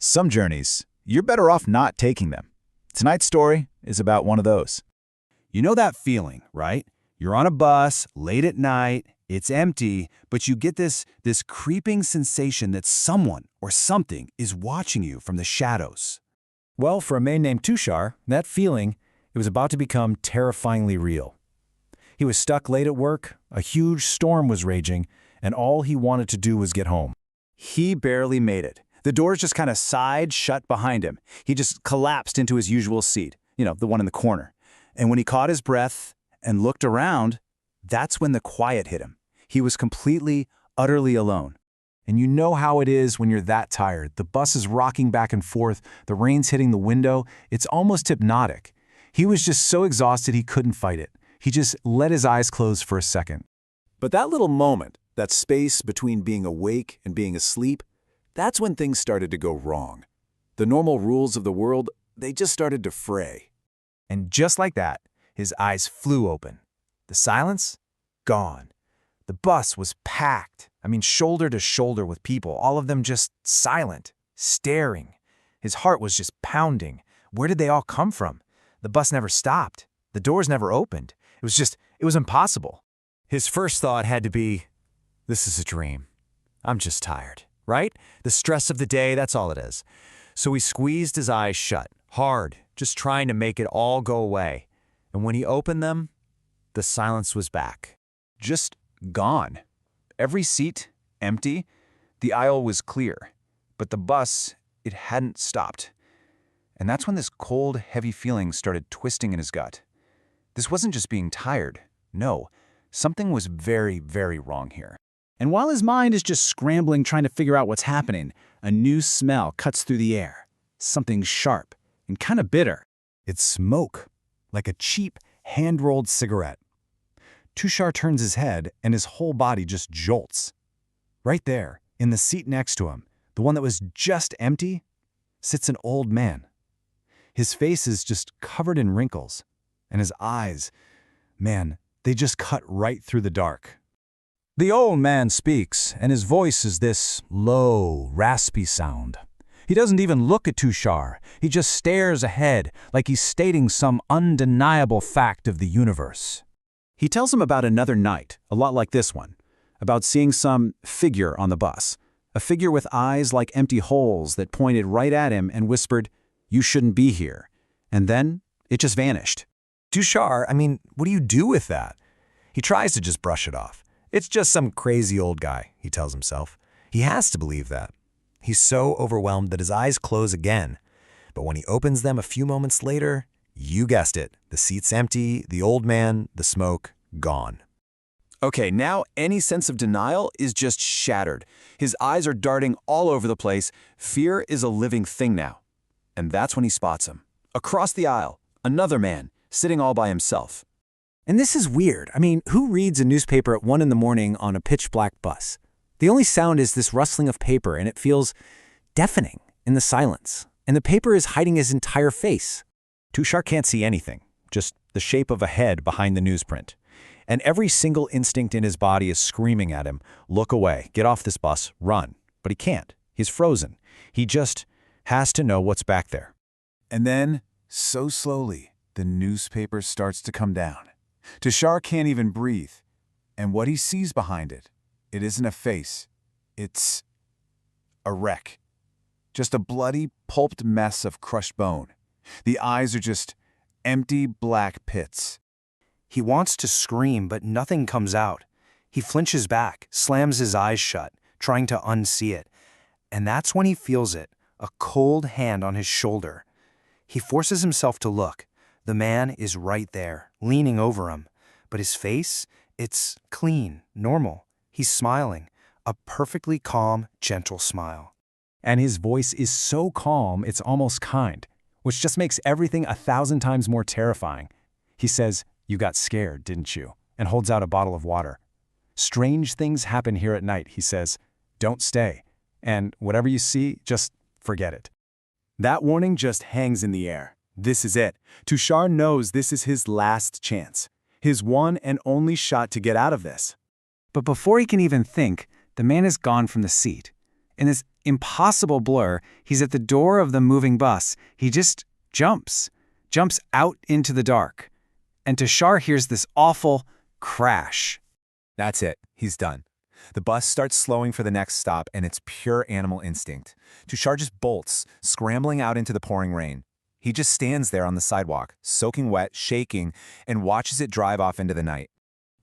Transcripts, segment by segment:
Some journeys, you're better off not taking them. Tonight's story is about one of those. You know that feeling, right? You're on a bus, late at night, it's empty, but you get this creeping sensation that someone or something is watching you from the shadows. Well, for a man named Tushar, that feeling, it was about to become terrifyingly real. He was stuck late at work, a huge storm was raging, and all he wanted to do was get home. He barely made it. The doors just kind of sighed shut behind him. He just collapsed into his usual seat, the one in the corner. And when he caught his breath and looked around, that's when the quiet hit him. He was completely, utterly alone. And you know how it is when you're that tired. The bus is rocking back and forth, the rain's hitting the window. It's almost hypnotic. He was just so exhausted he couldn't fight it. He just let his eyes close for a second. But that little moment, that space between being awake and being asleep, that's when things started to go wrong. The normal rules of the world, they just started to fray. And just like that, his eyes flew open. The silence? Gone. The bus was packed. Shoulder to shoulder with people, all of them just silent, staring. His heart was just pounding. Where did they all come from? The bus never stopped. The doors never opened. It was impossible. His first thought had to be, this is a dream. I'm just tired, right? The stress of the day, that's all it is. So he squeezed his eyes shut, hard, just trying to make it all go away. And when he opened them, the silence was back. Just gone. Every seat, empty. The aisle was clear. But the bus, it hadn't stopped. And that's when this cold, heavy feeling started twisting in his gut. This wasn't just being tired. No, something was very, very wrong here. And while his mind is just scrambling trying to figure out what's happening, a new smell cuts through the air. Something sharp and kind of bitter. It's smoke, like a cheap, hand-rolled cigarette. Tushar turns his head and his whole body just jolts. Right there, in the seat next to him, the one that was just empty, sits an old man. His face is just covered in wrinkles, and his eyes, man, they just cut right through the dark. The old man speaks, and his voice is this low, raspy sound. He doesn't even look at Tushar. He just stares ahead, like he's stating some undeniable fact of the universe. He tells him about another night, a lot like this one, about seeing some figure on the bus, a figure with eyes like empty holes that pointed right at him and whispered, "You shouldn't be here." And then it just vanished. Tushar, what do you do with that? He tries to just brush it off. It's just some crazy old guy, he tells himself. He has to believe that. He's so overwhelmed that his eyes close again. But when he opens them a few moments later, you guessed it, the seat's empty, the old man, the smoke, gone. Okay, now any sense of denial is just shattered. His eyes are darting all over the place. Fear is a living thing now. And that's when he spots him. Across the aisle, another man, sitting all by himself. And this is weird. Who reads a newspaper at 1 in the morning on a pitch-black bus? The only sound is this rustling of paper, and it feels deafening in the silence. And the paper is hiding his entire face. Tushar can't see anything, just the shape of a head behind the newsprint. And every single instinct in his body is screaming at him, look away, get off this bus, run. But he can't. He's frozen. He just has to know what's back there. And then, so slowly, the newspaper starts to come down. Tushar can't even breathe. And what he sees behind it, it isn't a face. It's a wreck. Just a bloody, pulped mess of crushed bone. The eyes are just empty black pits. He wants to scream, but nothing comes out. He flinches back, slams his eyes shut, trying to unsee it. And that's when he feels it, a cold hand on his shoulder. He forces himself to look. The man is right there, leaning over him. But his face, it's clean, normal. He's smiling, a perfectly calm, gentle smile. And his voice is so calm, it's almost kind, which just makes everything 1,000 times more terrifying. He says, "You got scared, didn't you?" and holds out a bottle of water. "Strange things happen here at night," he says. "Don't stay. And whatever you see, just forget it." That warning just hangs in the air. This is it. Tushar knows this is his last chance. His one and only shot to get out of this. But before he can even think, the man is gone from the seat. And this impossible blur, he's at the door of the moving bus. He just jumps out into the dark. And Tushar hears this awful crash. That's it. He's done. The bus starts slowing for the next stop, and it's pure animal instinct. Tushar just bolts, scrambling out into the pouring rain. He just stands there on the sidewalk, soaking wet, shaking, and watches it drive off into the night.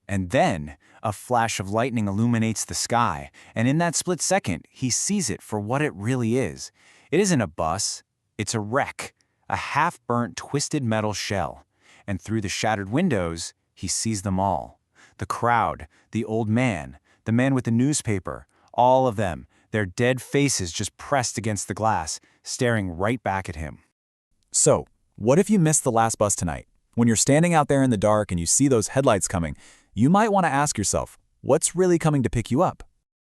And then, a flash of lightning illuminates the sky, and in that split second, he sees it for what it really is. It isn't a bus. It's a wreck, a half-burnt, twisted metal shell. And through the shattered windows, he sees them all. The crowd, the old man, the man with the newspaper, all of them, their dead faces just pressed against the glass, staring right back at him. So, what if you missed the last bus tonight? When you're standing out there in the dark and you see those headlights coming, you might want to ask yourself, what's really coming to pick you up?